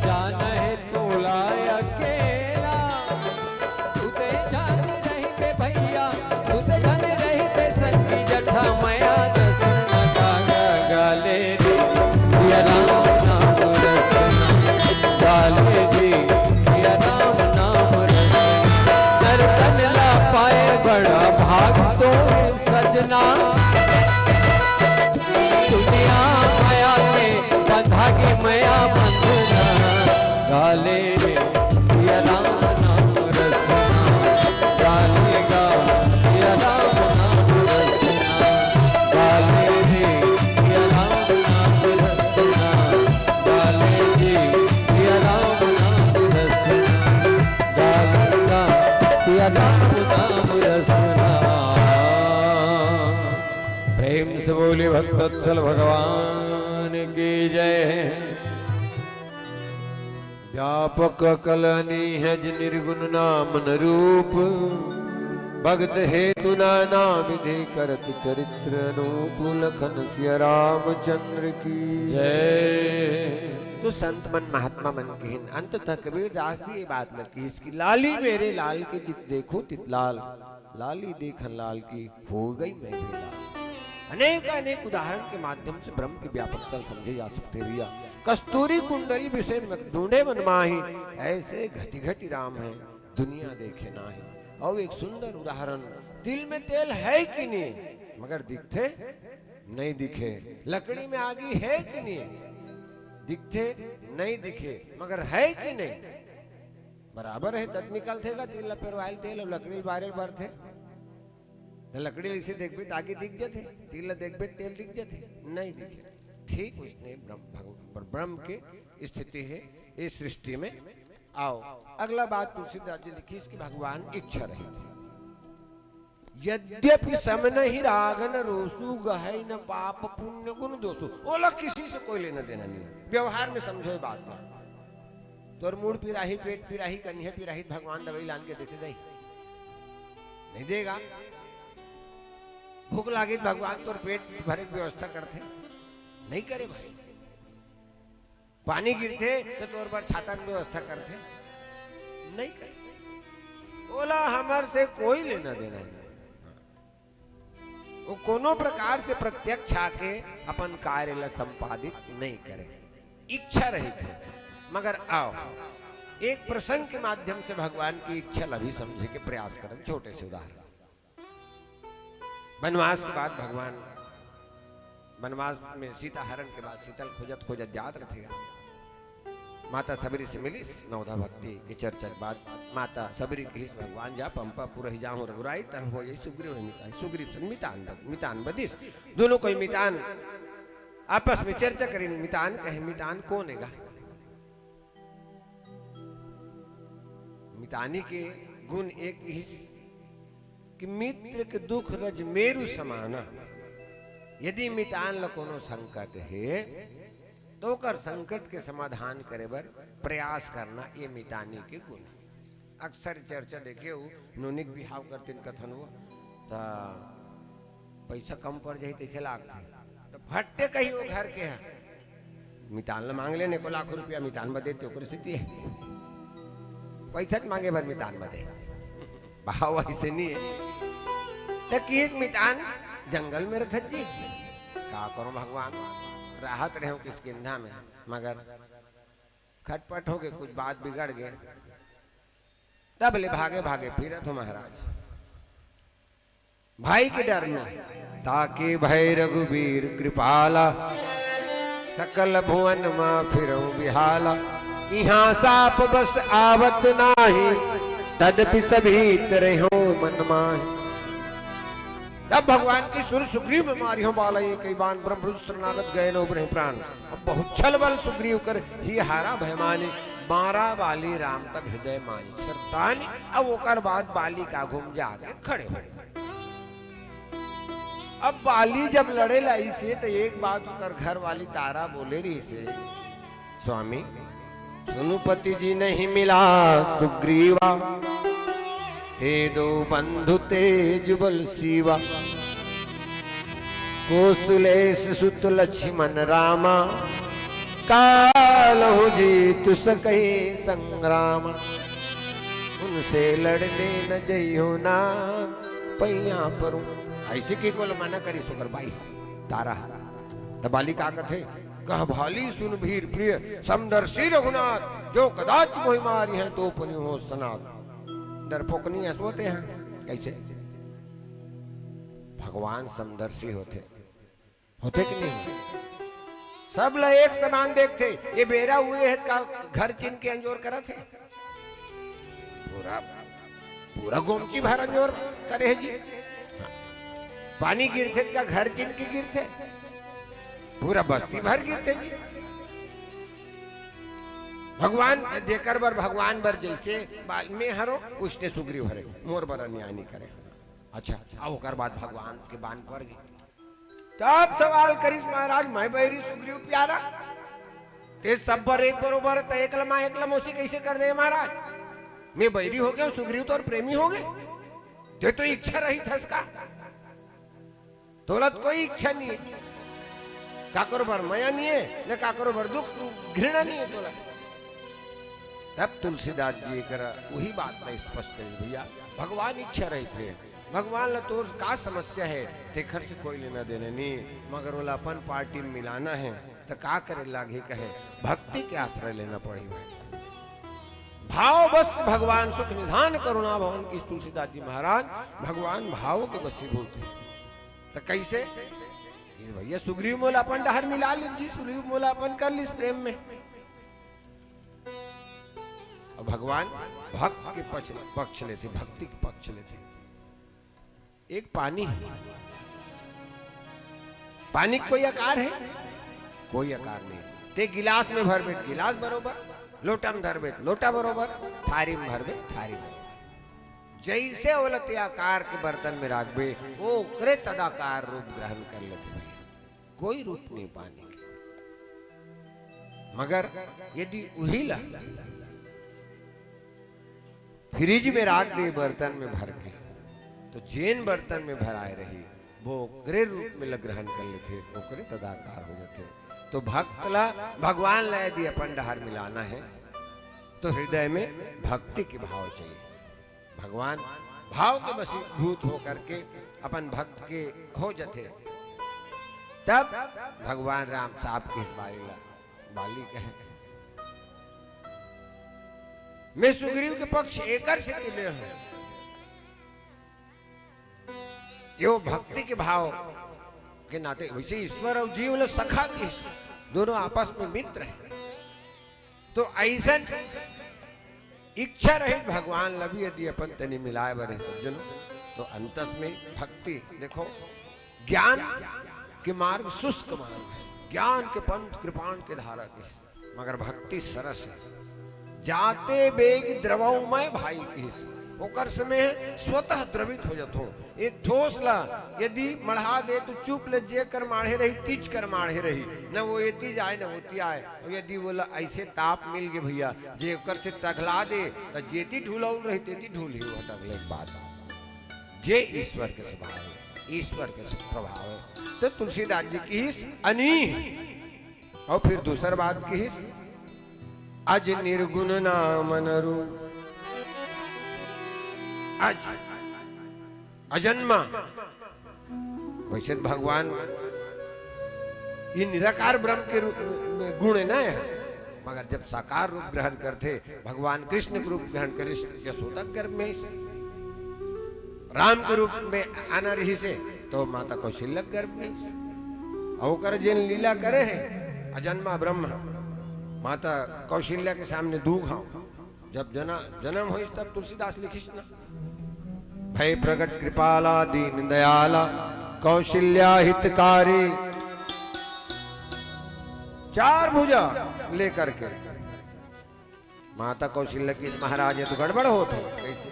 जाना है तोला अकेला, भागी मया बंधना गाले रे या राम नाम रसना गाले गा या राम नाम रसना गाले रे या राम नाम रसना गाले रे या राम नाम रसना गाले गा या राम नाम रसना। प्रेम से बोले भक्तवत्सल भगवान की जय। व्यापक कलनी है निर्गुण नाम न रूप भगत हेतु नाना विधि करत चरित्र अनूप लखन सिया रामचंद्र की जय। तो संत मन महात्मा मन कीन अंत तक कबीर दास भी ये बात न की इसकी लाली मेरे लाल के जित देखो तित लाल लाली देखन लाल की हो गई मैं भी लाल। अनेक अनेक उदाहरण के माध्यम से ब्रह्म की व्यापकता समझे जा सकते रिया। कस्तूरी कुंडली विषय ढूंढे मन माही ऐसे घटी घटी राम है दुनिया देखे नाही। और एक सुंदर उदाहरण दिल में तेल है कि नहीं मगर दिखते नहीं दिखे। लकड़ी में आगी है कि नहीं दिखते नहीं दिखे मगर है कि नहीं बराबर है। तद निकलतेगा तेल पेरवाइल तेल और लकड़ी बारे बर थे लकड़ी इसे देखबे ताकि दिख जाते तिल देखबे तेल दिख जाते नहीं दिखे। ठीक उसने ब्रह्म के स्थिति है इस सृष्टि में। आओ अगला बात तुलसीदास जी लिखी इसकी भगवान इच्छा रही थी। यद्यपि सम नहीं रागन रोसु गहै न पाप पुण्य गुण दोषु। बोला किसी से कोई लेना देना नहीं है व्यवहार में समझो बात में। तोर मूड पिराही पेट पिराही कन्या पिराही भगवान दवाई लान के देते नहीं देगा। भूख लागी भगवान तोर पेट भरे की व्यवस्था करते नहीं करे भाई। पानी गिरते तो तोर पर छाता की व्यवस्था करते नहीं करे। बोला हमार से कोई लेना देना नहीं। वो कोनो प्रकार से प्रत्यक्ष आके अपन कार्य ला संपादित नहीं करे इच्छा रही थे। मगर आओ एक प्रसंग के माध्यम से भगवान की इच्छा लभी समझे के प्रयास करें। छोटे से उदाहरण वनवास के बाद भगवान वनवास में सीता हरण के बाद शीतल खोजत खोजत जात रहेगा। माता सबरी से मिली नवधा भक्ति की चर्चा के बाद माता सबरी की भगवान जा पंपा पूरा ही जाऊं रघुराई तह हो जाई सुग्रीव मितान सुग्रीव सन मितान बदिस दोनों कोई मितान आपस में चर्चा करें। मितान कहे मितान कौन हैगा मितानी के गुण एक ही कि मित्र के दुख रज मेरु समाना। यदि मितान ल कोनो संकट है तो कर संकट के समाधान करे बर प्रयास करना ये मितानी के गुण। अक्सर चर्चा देखे नोनिक बिहाव करते कथन वो तो पैसा कम पड़ जाए तो लागते तो फट्टे कहीं वो घर के है मितान ल मांग लेने को लाखों रुपया मितान में देते स्थिति है पैसा मांगे भर मितान में दे भाव ऐसे नहीं है। तो किस मितान जंगल में रथ जी क्या करो भगवान राहत रहे किस किंधा में मगर खटपट हो गए कुछ बात बिगड़ गए तब ले भागे भागे फिरत हो महाराज भाई के डर में ताकि भय रघुवीर कृपाला सकल भुवन मां फिरऊं बिहाला। यहाँ साप बस आवत नाही तदपि सभी तरह मन माही। तब भगवान की सुर सुग्रीव में मारी हो बाला ये कई बान ब्रह्मनागत गए नो ब्रह्म प्राण। अब बहुत छल बल सुग्रीव कर ही हारा भयमानी मारा बाली राम तब हृदय मानी सरतानी। अब ओकर बाद बाली का घूम जाके खड़े हो। अब बाली जब लड़े लाई से तो एक बात कर घर वाली तारा बोले रही से स्वामी सुनुपति जी नहीं मिला सुग्रीवा हे दो बंधु तेज बल सीवा कौशलेश सुत लक्ष्मण रामा कालहु जीत सके संग्राम। उनसे लड़ने न जइयो ना पैया परूं। ऐसे की को मना करी सुकर भाई तारा तबाली का कथे कह भाली सुन भीर प्रिय समदर्शी रघुनाथ जो कदाच मोहि मारी हैं तो पुनि हो सनात। डरपोकनी ऐसे होते हैं कैसे भगवान समदर्शी होते कि नहीं सब ला एक समान देखते। ये बेरा हुए है का घर चिन के अंजोर करत है, पूरा पूरा गोमची भर अंजोर करे है जी। पानी गिरते का घर चिन के गिरते, पूरा बस्ती भर गिरते जी। भगवान जेकर बर भगवान बर जैसे बाल में हरो उसने सुग्रीव हरे मोर बर अन्याय नहीं करे। अच्छा अब ओकर बाद भगवान के बान पर गए, तब सवाल करिस महाराज मैं बैरी सुग्रीव प्यारा ते सब बर एक बरोबर तो एकला मौसी कैसे कर दे महाराज। मैं बैरी हो गया सुग्रीव तो और प्रेमी हो गए। ते तो इच्छा रही था इसका, दौलत कोई इच्छा नहीं है, काकरो भर माया नहीं है न काकरो भर दुख घृणा नहीं है दौलत। तब तुलसीदास जी करा वही बात में स्पष्ट करी भैया भगवान इच्छा रही थे। भगवान ला तो का समस्या है तेखर से कोई लेना देना नहीं, मगर वो अपन पार्टी में मिलाना है तो का करे लागे कहे भक्ति के आश्रय लेना पड़ी। भाव बस भगवान सुख निधान करुणा भवन की तुलसीदास जी महाराज भगवान भाव के वशीभूत है। तो कैसे भैया सुग्रीव मोला अपन डहर मिला लीजिए, सुग्रीव मोला अपन कर ली प्रेम में। और भगवान भक्त के पक्ष लेते, भक्ति के पक्ष लेते। एक पानी है, पानी कोई आकार है, कोई आकार नहीं। ते गिलास में भर बैठ गिलास बरोबर, लोटा में धर बैठ लोटा बरोबर, थारी में भर बैठ थारी में। जैसे ओलते आकार के बर्तन में राखबे वो करे तदाकार रूप ग्रहण कर लेते भैया। कोई रूप नहीं पानी के, मगर यदि वही ला फ्रिज में राख दे बर्तन में भर के तो जैन बर्तन में भराए रही वो ओकरे रूप में ग्रहण कर लेते, ओकरे तदाकार हो जाते। तो भक्त ला भगवान ला यदि अपन डहर मिलाना है तो हृदय में भक्ति के भाव चाहिए। भगवान भाव के वशीभूत हो करके अपन भक्त के हो जाते, तब भगवान राम साहब के बाली कहे मैं सुग्रीव के पक्ष एकर से ले हूं। यो भक्ति के भाव के नाते वैसे ईश्वर और जीव सखा की दोनों आपस में मित्र हैं। तो ऐसा इच्छा रहित भगवान लभी यदि अपन तनी मिलाए बरे सज्जन तो अंतस में भक्ति देखो ज्ञान के मार्ग शुष्क मार्ग है, ज्ञान के पंथ कृपाण के धारा की, मगर भक्ति सरस है। जाते बेग द्रवमय भाई किस ओकर समय स्वतः द्रवित हो जातो। एक ठोस ला यदि मढ़ा दे तो चुप ले जे कर माढ़े रही तीज कर माढ़े रही, न वो एती जाए न होती आए। और यदि बोला ऐसे ताप मिल गए भैया जे कर से तगला दे तो जेती ढूलौ रही तेती ढूल ही होता। अगले बात जे ईश्वर के स्वभाव है, ईश्वर के प्रभाव है। तो तुलसीदास जी की अनी और फिर दूसरी बात की अज निर्गुण नाम नरु अज अजन्मा। वैसे भगवान ये निराकार ब्रह्म के रूप में गुण है ना, मगर जब साकार रूप ग्रहण करते भगवान कृष्ण के रूप ग्रहण करे यशोदा गर्भ में, राम के रूप में आना रही से तो माता कौशल्या गर्भ में अवकर जिन लीला करे है अजन्मा ब्रह्म। माता कौशल्या के सामने दूध खाओ जब जन्म हो तब तुलसीदास लिखिस ना भय प्रगट कृपाला दीन दयाला कौशल्या हितकारी। चार भुजा लेकर के माता कौशल्या की महाराज ये तो गड़बड़ होता कैसे?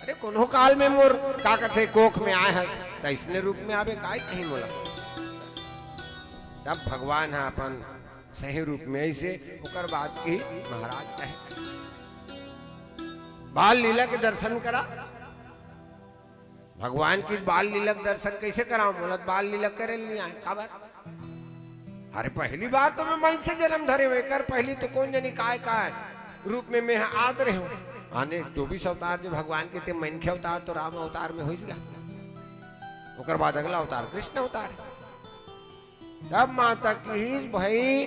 अरे कोनो काल में मोर का कथे कोख में आए है तो इसने रूप में आवे काय कहीं मोला। तब भगवान है अपन सही रूप में ऐसे होकर बात की महाराज कहे बाल लीला के दर्शन करा। भगवान की बाल लीला के दर्शन कैसे कराऊं? बोला बाल लीला करे नहीं आए खबर। अरे पहली बार तो मैं मन से जन्म धरे हुए कर, पहली तो कौन जानी काय रूप में मैं आद रहे हूं। आने 24 अवतार जो भगवान के थे मनखे अवतार तो राम अवतार में हो गया, उसके बाद अगला अवतार कृष्ण अवतार। तब माता की भाई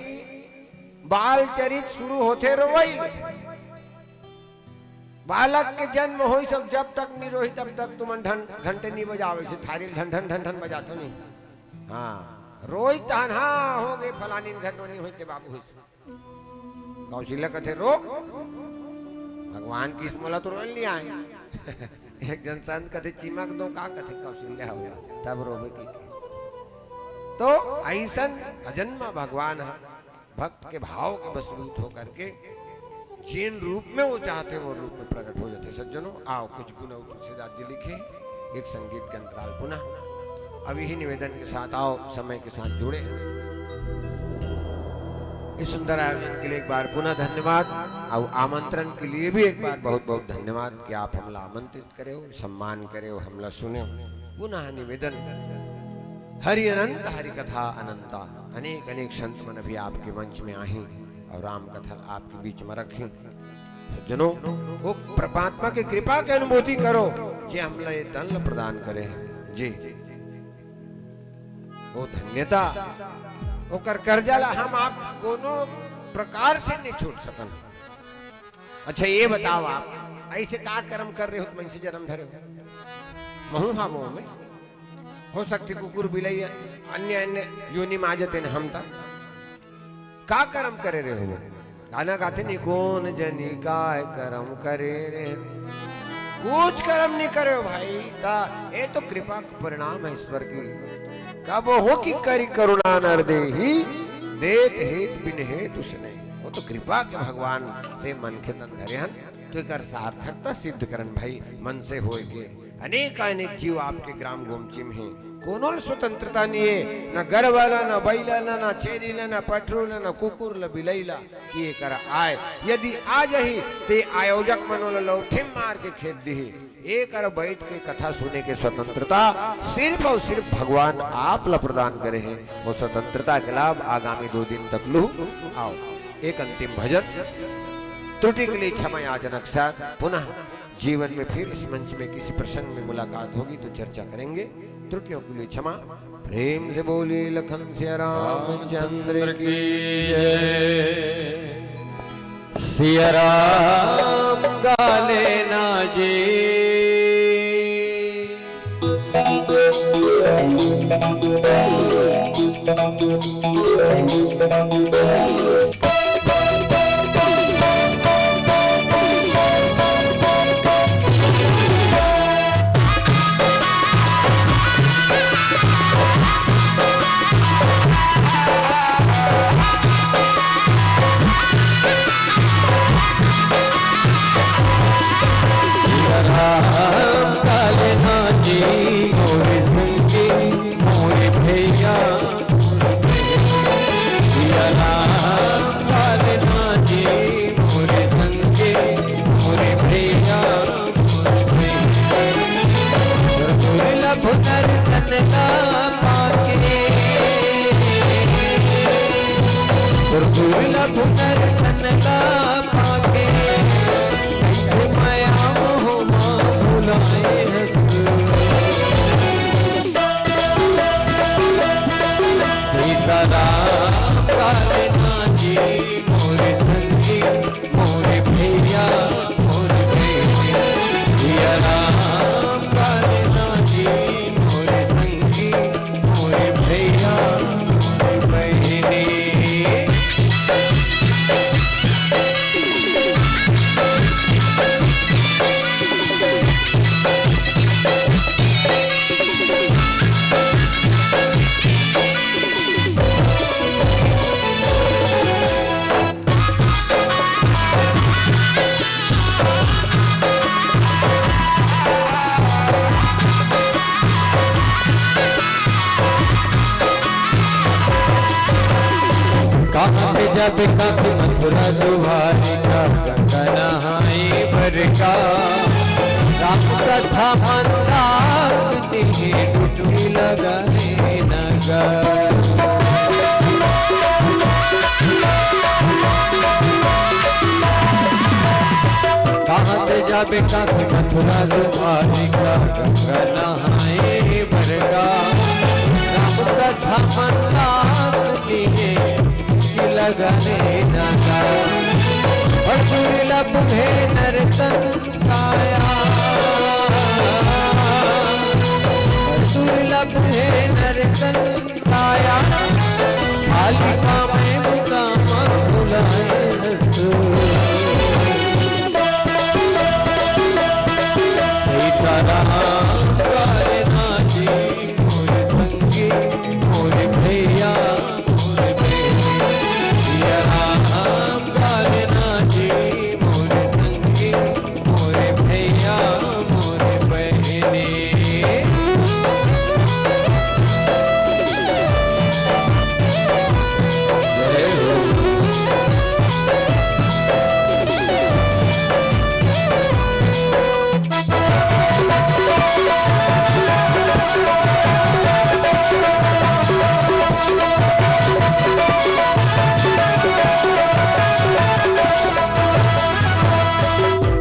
बाल चरित शुरू होते रोई। बालक के जन्म हो सब जब तक नहीं रोही तब तक तुम घंटे नहीं बजावे से थारी ढन ढन ढन ढन बजाते नहीं। हाँ रोज तान्हा हो गए फलानी घर नोनी होते बाबू हुई कौशल्या कथे रो भगवान की स्मला तो रोल नहीं आए एक जन संत कथे चिमक दो का कथे कौशल्या हो तब रोवे की तो ऐसन अजन्मा भगवान है भक्त के भाव के बसरूत होकर के जिन रूप में वो चाहते वो रूप में प्रकट हो जाते। सज्जनों आओ कुछ गुण तुलसीदास जी लिखे एक संगीत के अंतराल पुनः अब यही निवेदन के साथ आओ समय के साथ जुड़े इस सुंदर आयोजन के लिए एक बार पुनः धन्यवाद और आमंत्रण के लिए भी एक बार बहुत बहुत धन्यवाद कि आप हमला आमंत्रित करे हो सम्मान करे हो हमला सुने हो। पुनः निवेदन हरि अनंत हरि कथा अनंता अनेक अनेक संत मन भी आपके मंच में आही और राम कथा आपके बीच में रखें। सज्जनों वो परमात्मा की कृपा की अनुभूति करो जे हमला ये दंड प्रदान करे जी वो धन्यता वो कर जाला हम आप कोनो प्रकार से नहीं छूट सकन। अच्छा ये बताओ आप ऐसे का कर्म कर रहे हो तो मन से जन्म धरे हो महू हा मोह में हो सकती कुकुर बिलाई अन्य अन्य योनि में आ जाते हैं हम तक का कर्म करे रहे हो गाना गाते नहीं कौन जनी काय कर्म करे रे कुछ कर्म नहीं करे हो भाई ता ये तो कृपा का परिणाम है ईश्वर की कब हो कि करी करुणा नर दे ही देत हेत बिन हेत उसने वो तो कृपा के भगवान से मन के तन धरे हन तो एक सार्थकता सिद्ध करन भाई मन से होए के अनेक अनेक जीव आपके ग्राम गोमची में हैं कोनो स्वतंत्रता नहीं है न घर वाला न बैला न चेरीला न पटरूला न कुकुरला बिलैला किए कर आए यदि आ जही ते आयोजक मनोल लौठे मार के खेत दी एक कर बैठ के कथा सुने के स्वतंत्रता सिर्फ और सिर्फ भगवान आप ला प्रदान करे हैं वो स्वतंत्रता के लाभ आगामी 2 दिन तक लू आओ एक अंतिम भजन त्रुटि के लिए क्षमा याचनक साथ पुनः जीवन में फिर इस मंच में किसी प्रसंग में मुलाकात होगी तो चर्चा करेंगे त्रुटियों के लिए क्षमा प्रेम से बोली लखन सिया रामचंद्र की जय सिया राम काले ना जी जब काफी मथुरा दुआरी का गंगा नहाई भर का राम कथा मंदाकिनी डुबकी लगाने नगर कहाँ से जाबे काफी मथुरा दुआरी का गंगा नहाई भर का राम कथा मंदाकिनी लगाने जाता और दुर्लभ है नर्तन काया और दुर्लभ है नर्तन काया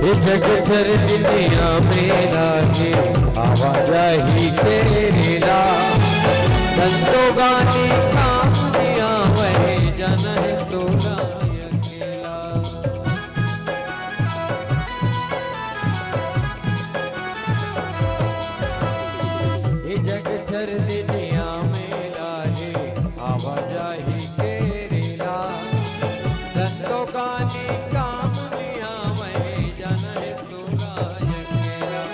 ये जग चर दुनिया में लागे आवाजाही तेरे ला संतो गाने काम दिया वही जन है तोला अकेला ये जग चर दुनिया में लागे आवाजाही तेरे ला संतो गाने काम दिया वही जन है तोला अकेला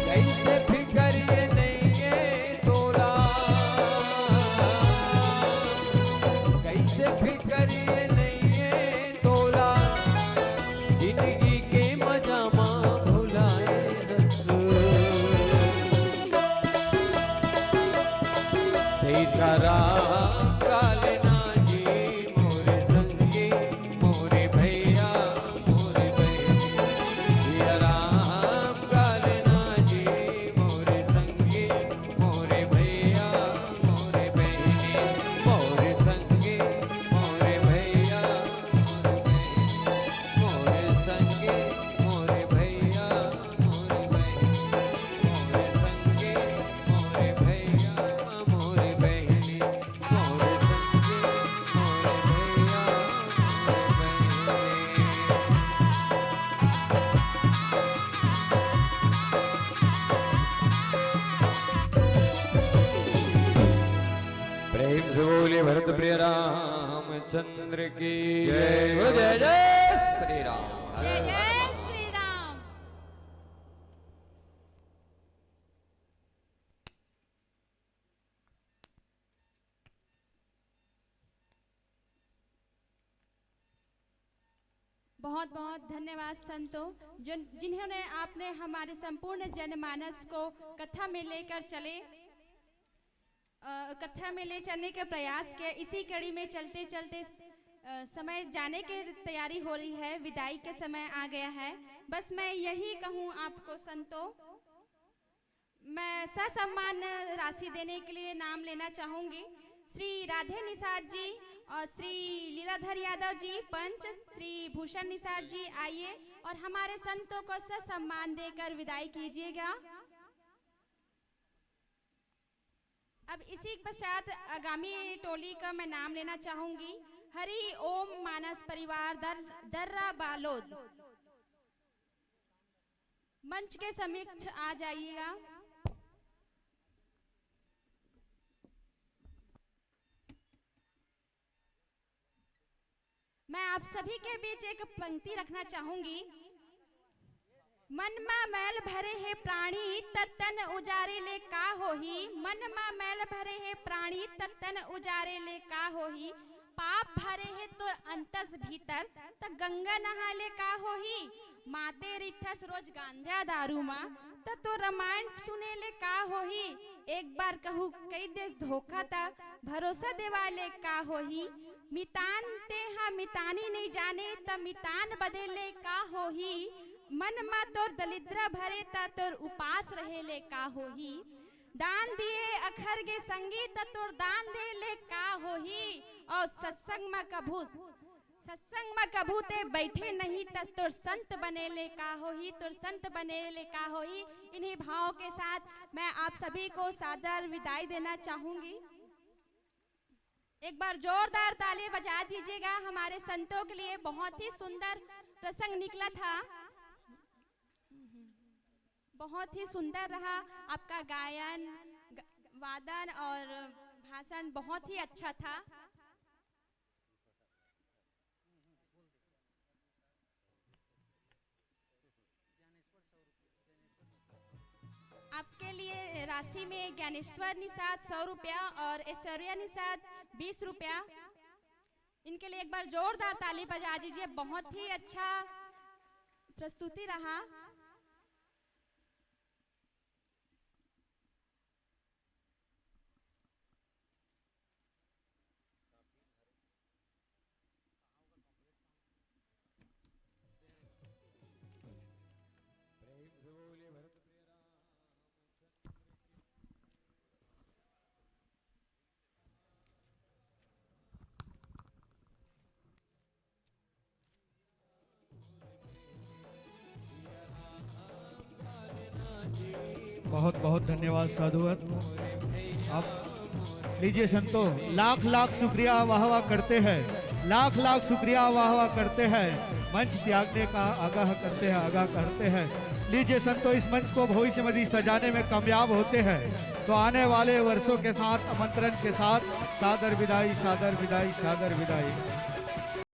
कैसे फिकर ये नहीं ये तोला कैसे फिकर ये नहीं ये तोला जिंदगी के मजा मां भुलाए सीताराम काले नाजी मोरे संगी मोरे भैया मोरे बहनी सिया राम काले नाजी मोरे संगी मोरे भैया मोरे बहनी मोरे संगी मोरे भैया मोरे बहनी मोरे संगी मोरे भैया मोरे बहनी मोरे संगी मोरे भैया मोरे बहनी मोरे संगी मोरे भैया प्रेम से बोले भरत प्रिय रामचंद्र की जय हो जय जय श्री राम जय जय श्री राम। बहुत बहुत धन्यवाद संतों जिन्होंने आपने हमारे संपूर्ण जनमानस को कथा में लेकर चले कथा में ले चलने का प्रयास किया। इसी कड़ी में चलते चलते समय जाने की तैयारी हो रही है, विदाई के समय आ गया है। बस मैं यही कहूँ आपको संतों, मैं ससम्मान राशि देने के लिए नाम लेना चाहूँगी। श्री राधे निषाद जी और श्री लीलाधर यादव जी पंच, श्री भूषण निषाद जी आइए और हमारे संतों को ससम्मान देकर विदाई कीजिएगा। अब इसी पश्चात आगामी टोली का मैं नाम लेना चाहूंगी। हरि ओम मानस परिवार दर्रा बालोद, मंच के समक्ष आ जाइएगा। मैं आप सभी के बीच एक पंक्ति रखना चाहूंगी। मन मा मैल भरे है प्राणी तत्तन उजारे ले का होही, मन मा मैल भरे है प्राणी तत्तन उजारे ले का होही, पाप भरे है तो अंतस भीतर त गंगा नहा ले का होही, माते रिथस रोज गांजा दारू माँ तो रामायण सुने ले का होही, एक बार कहूँ कई देश धोखा था भरोसा देवाले का होही, मितान ते हा मितानी नहीं जाने त मितान बदले का होही, मन मा तोर दलिद्र भरे ता तोर उपास रहे ले का होही, दान दिए अखर गे संगी ता तोर दान दे ले का होही, और सत्संग में कभू ते बैठे नहीं ता तोर संत बने ले का होही, तोर संत बने ले का होही। इन्हीं भाव के साथ मैं आप सभी को सादर विदाई देना चाहूंगी। एक बार जोरदार ताली बजा दीजिएगा हमारे संतों के लिए। बहुत ही सुंदर प्रसंग निकला था, बहुत ही सुंदर रहा आपका गायन वादन और भाषण बहुत ही अच्छा था। आपके लिए राशि में ज्ञानेश्वर निषाद 100 रुपया और ऐश्वर्या निषाद 20 रुपया। इनके लिए एक बार जोरदार ताली बजा दीजिए। बहुत ही अच्छा प्रस्तुति रहा। बहुत बहुत धन्यवाद साधुवत। आप लीजिए संतो, लाख लाख शुक्रिया वाह वाह करते हैं, लाख लाख शुक्रिया वाह वाह करते हैं, मंच त्यागने का आगाह करते हैं, आगाह करते हैं। लीजिए संतो, इस मंच को भविष्य में सजाने में कामयाब होते हैं तो आने वाले वर्षों के साथ आमंत्रण के साथ सादर विदाई, सादर विदाई, सादर विदाई।